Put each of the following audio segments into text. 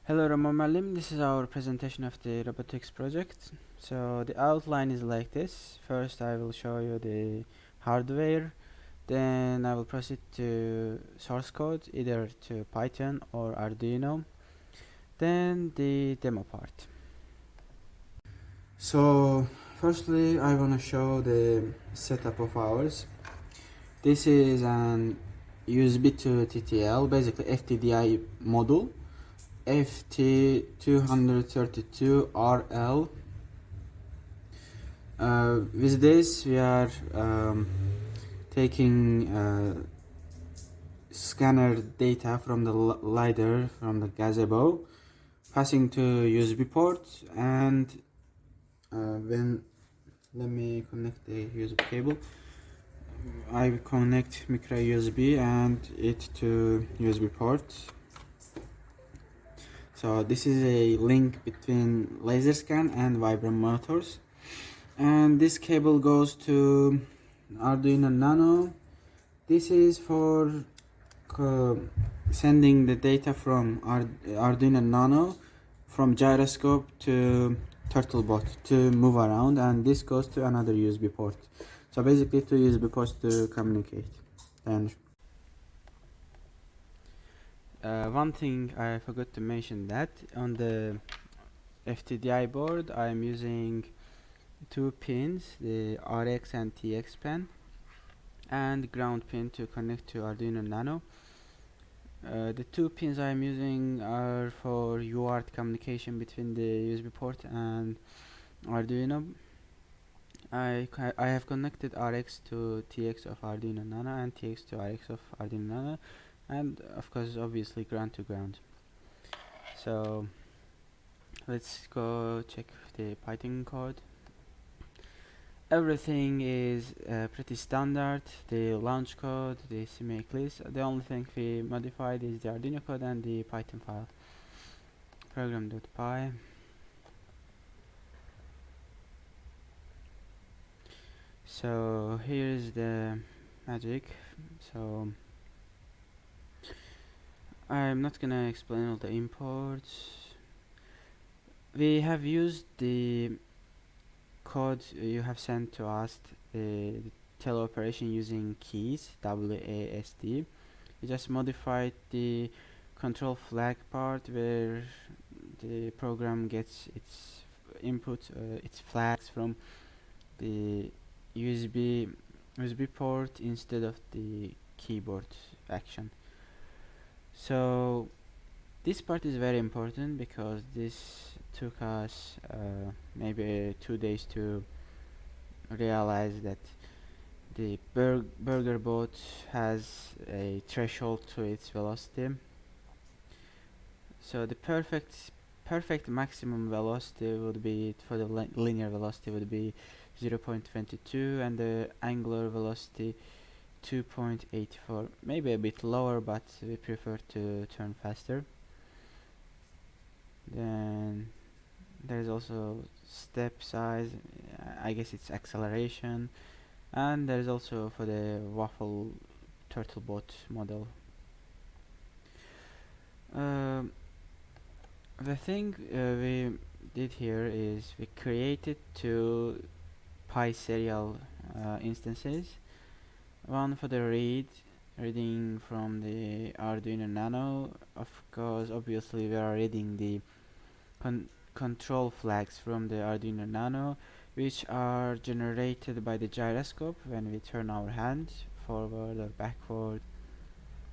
Hello Ramalim, this is our presentation of the robotics project. So the outline is like this. First I will show you the hardware, then I will proceed to source code, either to Python or Arduino, then the demo part. So firstly I want to show the setup of ours. This is an USB to TTL, basically FTDI module. FT232RL. With this we are taking scanner data from the LiDAR from the gazebo, passing to USB port, and let me connect the USB cable. I connect micro USB and it to USB port. So this is a link between laser scan and Vibram motors, and this cable goes to Arduino Nano. This is for sending the data from Arduino Nano from gyroscope to turtlebot to move around, and this goes to another USB port. So basically two USB ports to communicate. And one thing I forgot to mention, that on the FTDI board I am using two pins, the RX and TX pin, and ground pin to connect to Arduino Nano. The two pins I am using are for UART communication between the USB port and Arduino. I have connected RX to TX of Arduino Nano and TX to RX of Arduino Nano, and of course obviously ground to ground. So let's go check the Python code. Everything is pretty standard. The launch code, the semi-eclipse. The only thing we modified is the Arduino code and the Python file. Program.py. So here's the magic. So I'm not gonna explain all the imports. We have used the code you have sent to us, the teleoperation using keys, WASD. We just modified the control flag part where the program gets its input, its flags from the USB port instead of the keyboard action. So this part is very important because this took us maybe 2 days to realize that the burger boat has a threshold to its velocity. So the perfect maximum velocity would be, for the linear velocity, would be 0.22, and the angular velocity 2.84, maybe a bit lower, but we prefer to turn faster. Then there's also step size, I guess it's acceleration, and there's also for the waffle turtlebot model. The thing we did here is we created two Pi serial instances, one for the reading from the Arduino Nano. Of course, obviously we are reading the control flags from the Arduino Nano, which are generated by the gyroscope when we turn our hand forward or backward.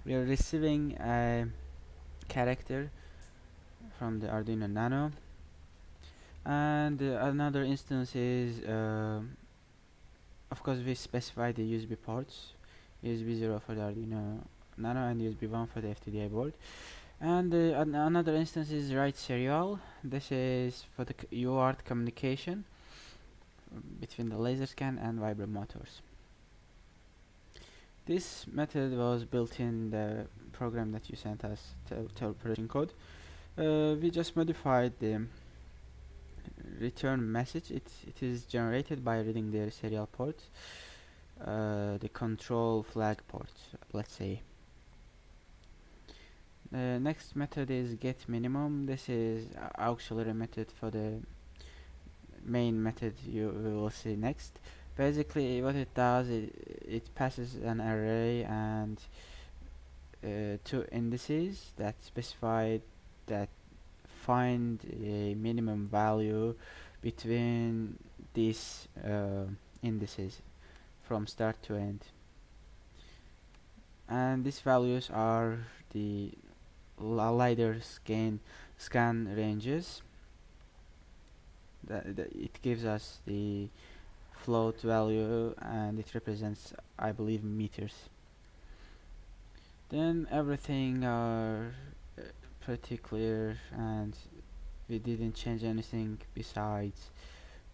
We are receiving a character from the Arduino Nano, and another instance is of course we specify the USB ports, USB 0 for the Arduino Nano and USB 1 for the FTDI board. And another instance is write serial. This is for the UART communication between the laser scan and Vibram motors. This method was built in the program that you sent us, Teleoperation code. We just modified the return message. It is generated by reading the serial port, the control flag port, let's say. The next method is get minimum. This is auxiliary method for the main method we will see next. Basically what it does is it passes an array and two indices that specify that find a minimum value between these indices from start to end, and these values are the LiDAR scan ranges that it gives us the float value, and it represents, I believe, meters. Then everything are pretty clear, and we didn't change anything besides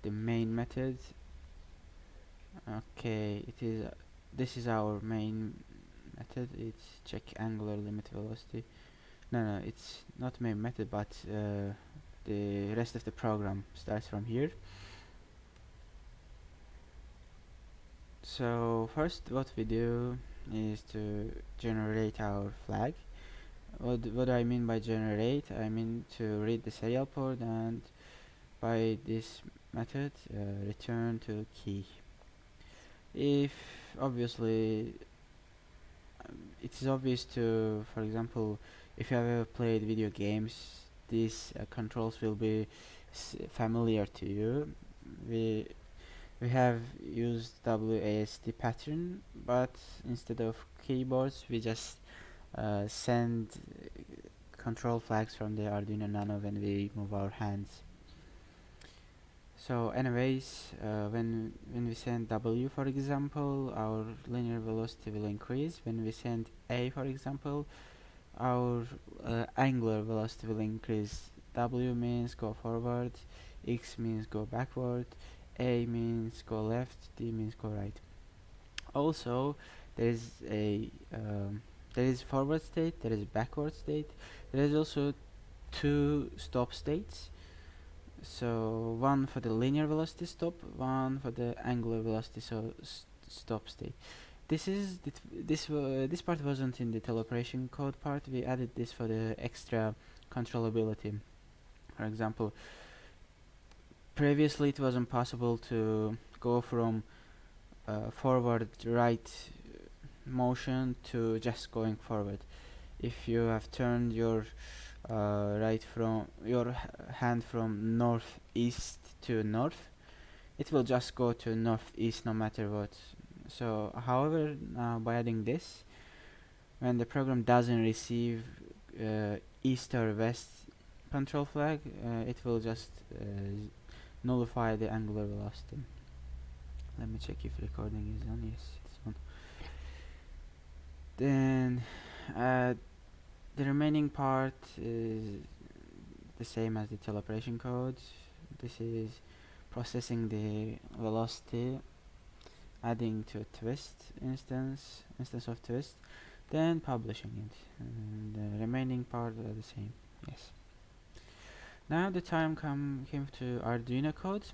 the main method. Okay, this is our main method. It's check angular limit velocity. No, it's not main method, but the rest of the program starts from here. So first what we do is to generate our flag. What do I mean by generate? I mean to read the serial port, and by this method return to key. If obviously it is obvious to, for example, if you have ever played video games, these controls will be familiar to you. We have used WASD pattern, but instead of keyboards we just send control flags from the Arduino Nano when we move our hands. So anyways, when we send W, for example, our linear velocity will increase. When we send A, for example, our angular velocity will increase. W means go forward, X means go backward, A means go left, D means go right. Also, there is forward state, there is backward state, there is also two stop states. So one for the linear velocity stop, one for the angular velocity stop state. This part wasn't in the teleoperation code part. We added this for the extra controllability. For example, previously it wasn't possible to go from forward right motion to just going forward. If you have turned your hand from northeast to north, it will just go to northeast no matter what. So however, by adding this, when the program doesn't receive east or west control flag, it will just nullify the angular velocity. Let me check if recording is on. Yes, it's on. Then the remaining part is the same as the teleoperation code. This is processing the velocity, adding to a twist instance of twist, then publishing it. And the remaining part are the same. Yes. Now the time came to Arduino Codes.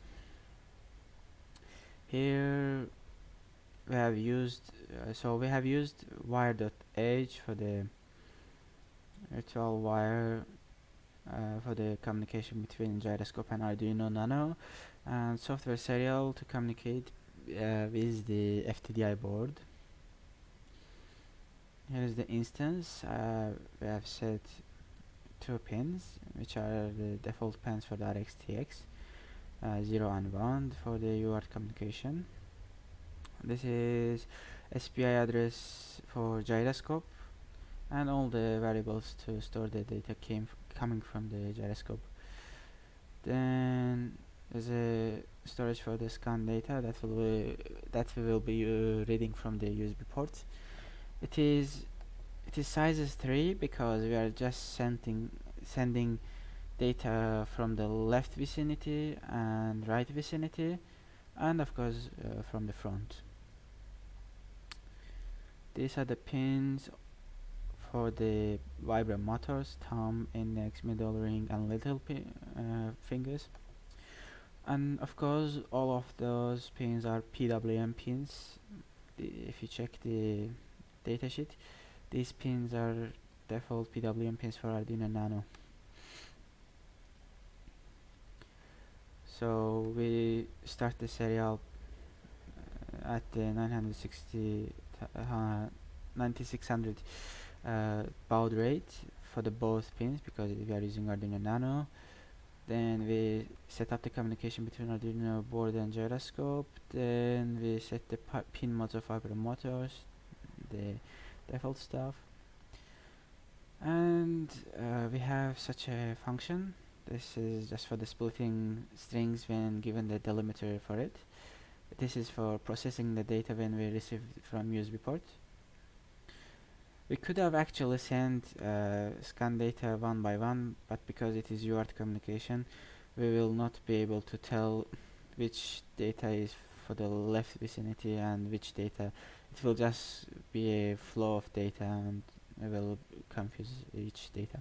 Here we have used wire.h for the virtual wire for the communication between gyroscope and Arduino Nano, and software serial to communicate with the FTDI board. Here is the instance. We have set two pins, which are the default pins for the RxTX, 0 and 1 for the UART communication. This is SPI address for gyroscope, and all the variables to store the data coming from the gyroscope. Then there's a storage for the scan data that we will be reading from the USB port. It is sizes 3 because we are just sending data from the left vicinity and right vicinity, and of course from the front. These are the pins for the Vibram motors: thumb, index, middle ring, and little fingers. And of course all of those pins are PWM pins. If you check the datasheet, these pins are default PWM pins for Arduino Nano. So we start the serial at the 9600 baud rate for the both pins, because we are using Arduino Nano. Then we set up the communication between Arduino board and gyroscope. Then we set the pin modes of Vibram motors, the default stuff. And we have such a function. This is just for the splitting strings when given the delimiter for it. This is for processing the data when we receive from USB port. We could have actually sent scan data one by one, but because it is UART communication, we will not be able to tell which data is for the left vicinity and which data. It will just be a flow of data, and we will confuse each data.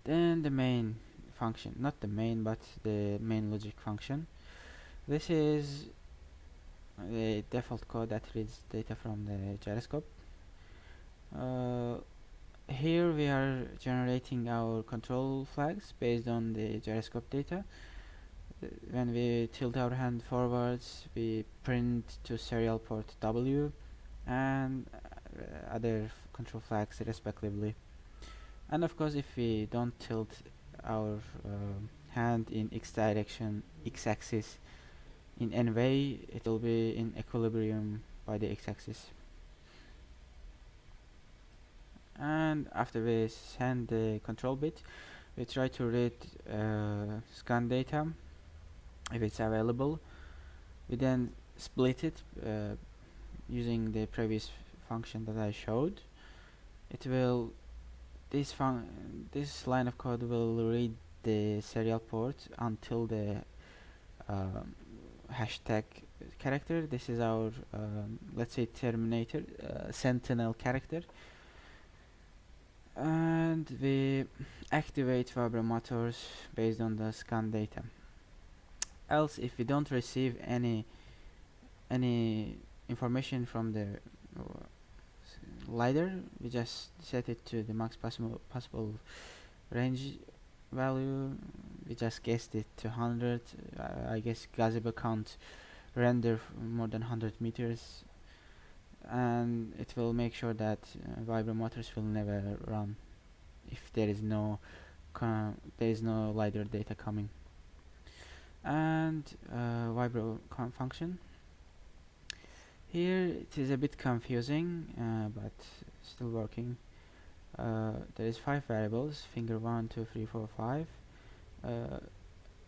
Then the main function, not the main, but the main logic function. This is the default code that reads data from the gyroscope. Here we are generating our control flags based on the gyroscope data. When we tilt our hand forwards, we print to serial port W and other control flags respectively. And of course, if we don't tilt our hand in X direction, X axis in any way, it will be in equilibrium by the X axis. And after we send the control bit, we try to read scan data if it's available. We then split it using the previous function that I showed. It will this line of code will read the serial port until the hashtag character. This is our let's say terminator sentinel character, and we activate Vibram motors based on the scan data. Else, if we don't receive any information from the lidar, we just set it to the max possible range value. We just guessed it to 100. I guess gazebo can't render more than 100 meters, and it will make sure that Vibram motors will never run if there is no lidar data coming. And Vibram function. Here it is a bit confusing, but still working. There is 5 variables: finger 1, 2, 3, 4, 5.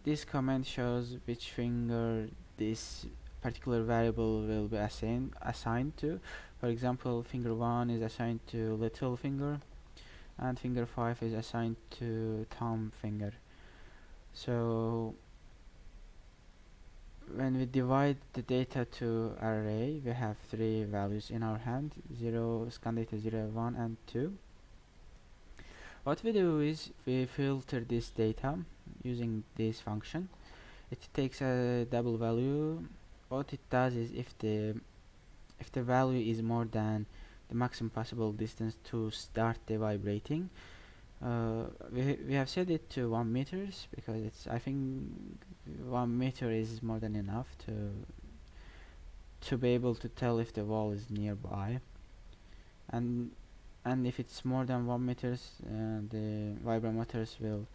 This command shows which finger this particular variable will be assigned to. For example, finger 1 is assigned to little finger, and finger 5 is assigned to thumb finger. So when we divide the data to array, we have 3 values in our hand: 0, scan data 0, 1, and 2. What we do is we filter this data using this function. It takes a double value. What it does is if the value is more than the maximum possible distance to start the vibrating, we have set it to 1 meters, because I think 1 meter is more than enough to be able to tell if the wall is nearby. And if it's more than 1 meters, the Vibram motors will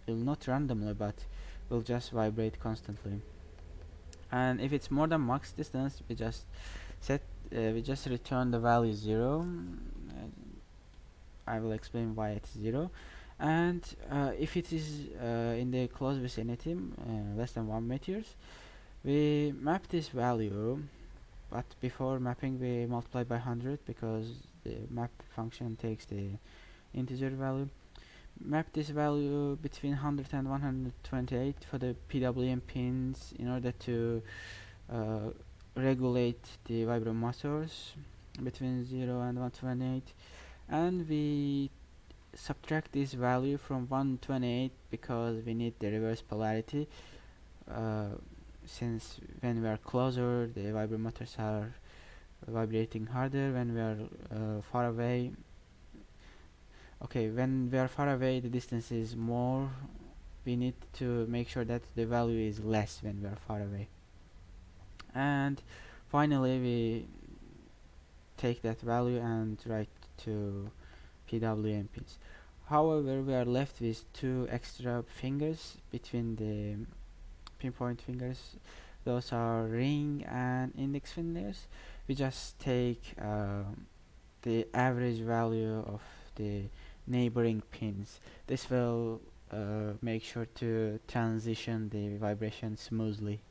not randomly, but will just vibrate constantly. And if it's more than max distance, we just return the value 0. I will explain why it's 0. And if it is in the close vicinity, less than 1 meters, we map this value, but before mapping we multiply by 100, because the map function takes the integer value. Map this value between 100 and 128 for the PWM pins in order to regulate the Vibram motors between 0 and 128, and we subtract this value from 128 because we need the reverse polarity, since when we are closer the Vibram motors are vibrating harder when we are far away. Okay, when we are far away, the distance is more. We need to make sure that the value is less when we are far away. And finally, we take that value and write to PWM pins. However, we are left with two extra fingers between the pinpoint fingers. Those are ring and index fingers. We just take the average value of the neighboring pins. This will make sure to transition the vibration smoothly,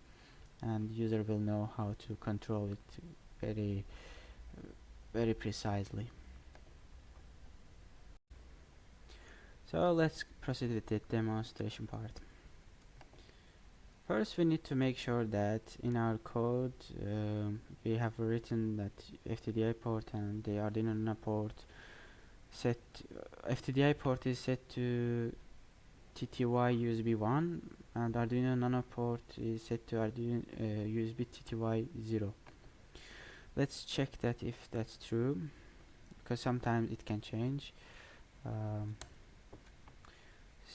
and user will know how to control it very precisely. So let's proceed with the demonstration part. First, we need to make sure that in our code we have written that FTDI port and the Arduino Nano port set. FTDI port is set to TTY USB 1 and Arduino Nano port is set to Arduino USB TTY 0. Let's check that if that's true, because sometimes it can change.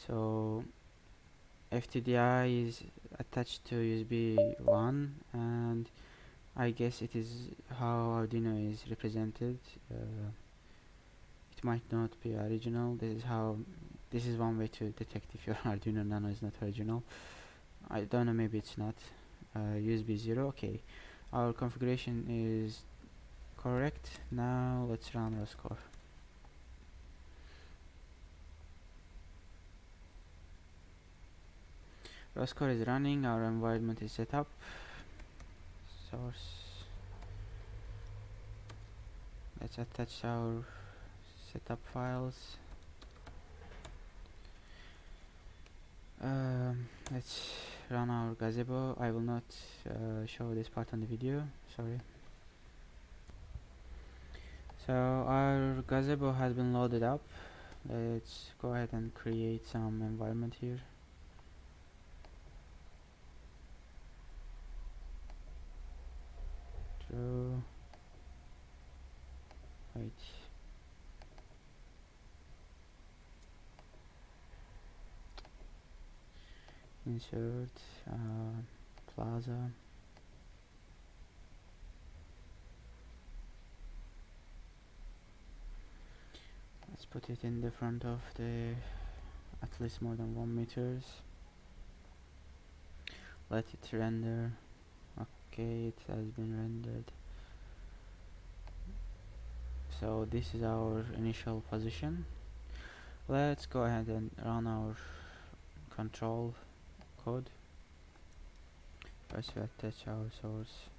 So FTDI is attached to USB 1, and I guess it is how Arduino is represented. It might not be original. This is one way to detect if your Arduino Nano is not original. I don't know, maybe it's not. USB 0, okay. Our configuration is correct. Now let's run ROS core. ROS core is running, our environment is set up. Source. Let's attach our setup files. Let's run our gazebo. I will not show this part on the video, sorry. So our gazebo has been loaded up. Let's go ahead and create some environment here. True. Wait. Insert plaza. Let's put it in the front of the at least more than 1 meters. Let it render. Okay, it has been rendered. So this is our initial position. Let's go ahead and run our control code. First we attach our source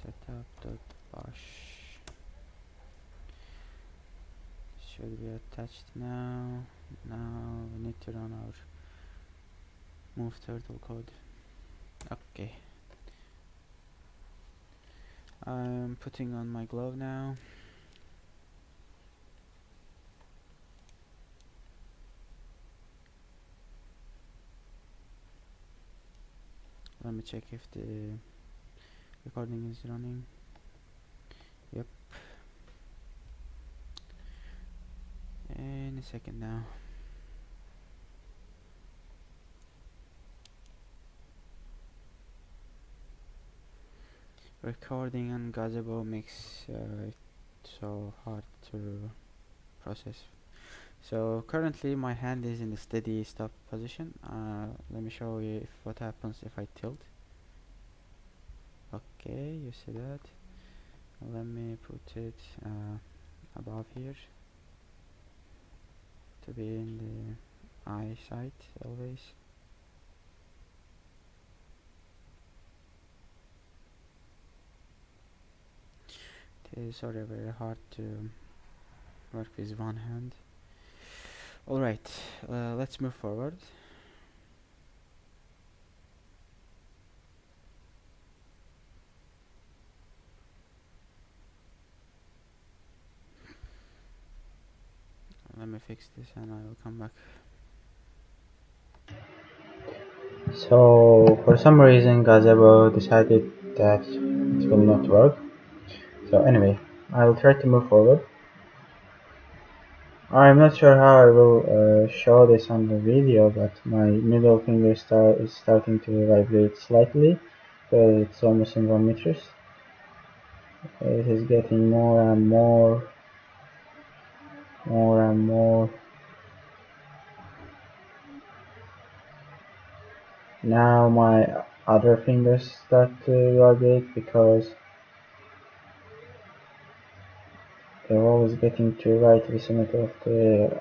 setup.bash. Should be attached now. Now we need to run our move turtle code. Okay, I'm putting on my glove now. Let me check if the recording is running. Yep. In a second now. Recording on gazebo makes it so hard to process. So currently my hand is in the steady stop position. Let me show you what happens if I tilt. Okay, you see that. Let me put it above here to be in the eyesight always. It is sorry, very hard to work with one hand. Alright, let's move forward. Let me fix this and I will come back. So for some reason gazebo decided that will not work. So anyway, I will try to move forward. I'm not sure how I will show this on the video, but my middle finger is starting to vibrate slightly, because it's almost in 1 meters. It is getting more and more. Now my other fingers start to vibrate because they're always getting to right vicinity of the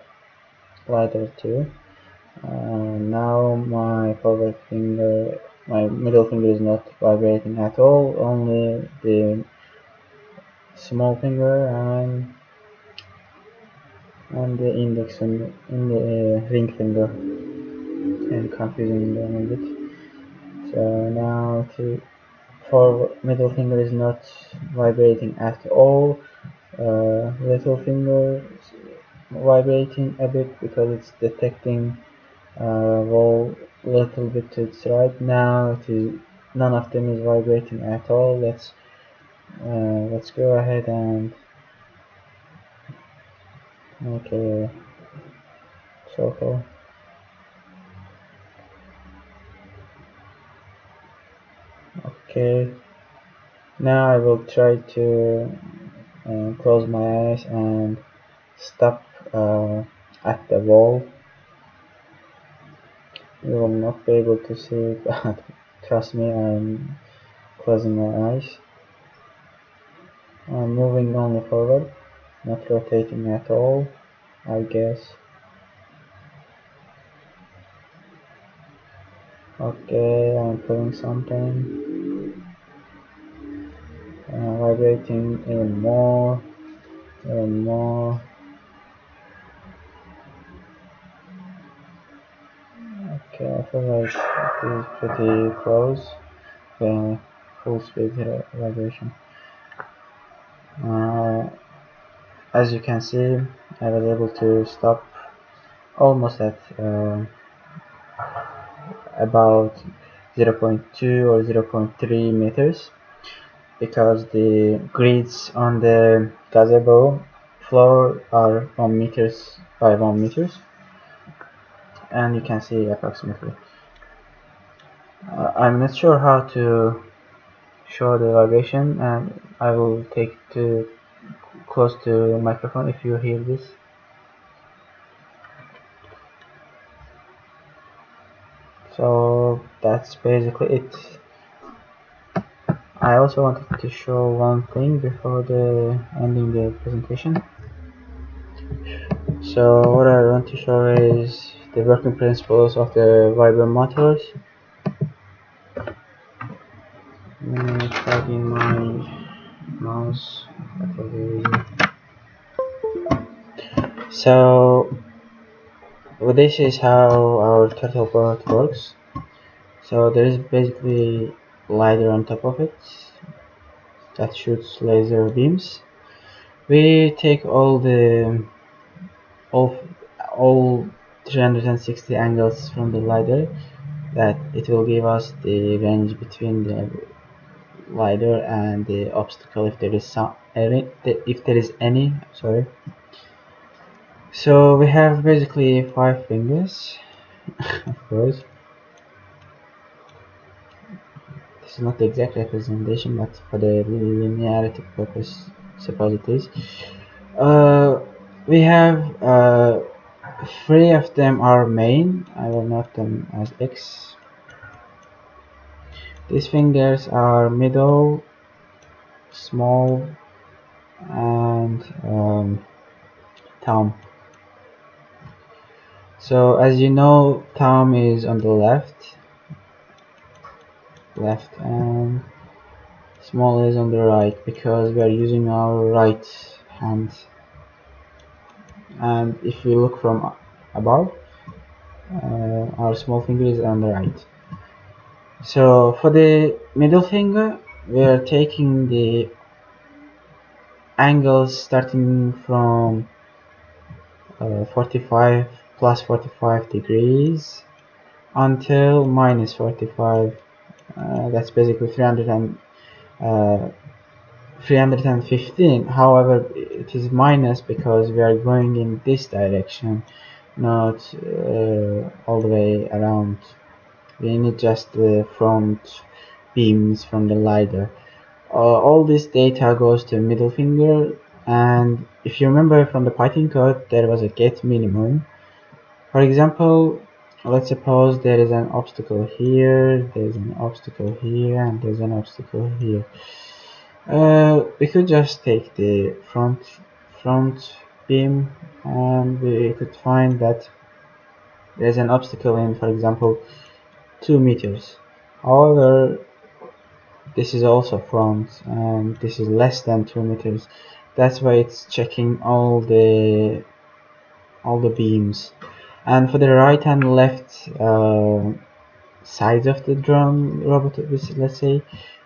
ladder too. Now my middle finger is not vibrating at all, only the small finger and the index and the ring finger, and confusing them a bit. So now for middle finger is not vibrating at all. Little finger vibrating a bit because it's detecting roll little bit to its right. Now none of them is vibrating at all. Let's go ahead and make a circle. Okay, now I will try to close my eyes and stop at the wall. You will not be able to see it, but trust me, I'm closing my eyes. I'm moving only forward, not rotating at all, I guess. Okay, I'm feeling something. Vibrating even more. Okay, I feel like it is pretty close. The full speed vibration. As you can see, I was able to stop almost at about 0.2 or 0.3 meters, because the grids on the gazebo floor are 1 meters by 1 meters, and you can see approximately. I'm not sure how to show the vibration, and I will take to close to the microphone if you hear this. So that's basically it. I also wanted to show one thing before ending the presentation. So what I want to show is the working principles of the Vibram motors. Plug in my mouse. So this is how our turtle board works. So there is basically LiDAR on top of it that shoots laser beams. We take all 360 angles from the LiDAR, that it will give us the range between the LiDAR and the obstacle if there is any. Sorry. So we have basically 5 fingers. Of course, this is not the exact representation, but for the linearity purpose, suppose it is. We have 3 of them are main. I will note them as X. These fingers are middle, small, and thumb. So as you know, thumb is on the left, and small is on the right, because we are using our right hand. And if we look from above, our small finger is on the right. So for the middle finger, we are taking the angles starting from 45 plus 45 degrees until minus 45. That's basically 315. However, it is minus because we are going in this direction, not all the way around. We need just the front beams from the lidar. All this data goes to middle finger, and if you remember from the Python code, there was a get minimum. For example, let's suppose there is an obstacle here, there's an obstacle here, and there's an obstacle here. We could just take the front beam, and we could find that there's an obstacle in, for example, 2 meters. However, this is also front, and this is less than 2 meters. That's why it's checking all the beams. And for the right and left sides of the drone robot, let's say,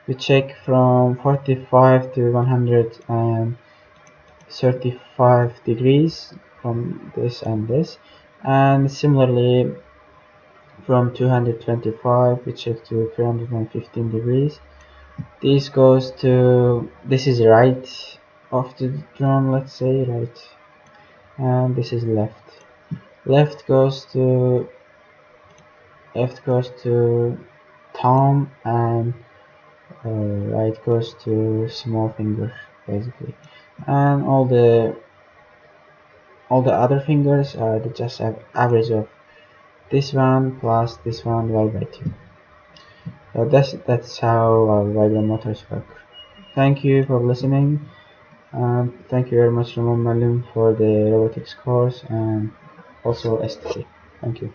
we check from 45 to 135 degrees from this and this, and similarly from 225 we check to 315 degrees. This is right of the drone, let's say, right, and this is left. Left goes to thumb, and right goes to small finger, basically. And all the other fingers are just an average of this one plus this one divided by 2. So that's how Vibram motors work. Thank you for listening, and thank you very much, Ramon Malim, for the robotics course and also STC. Thank you.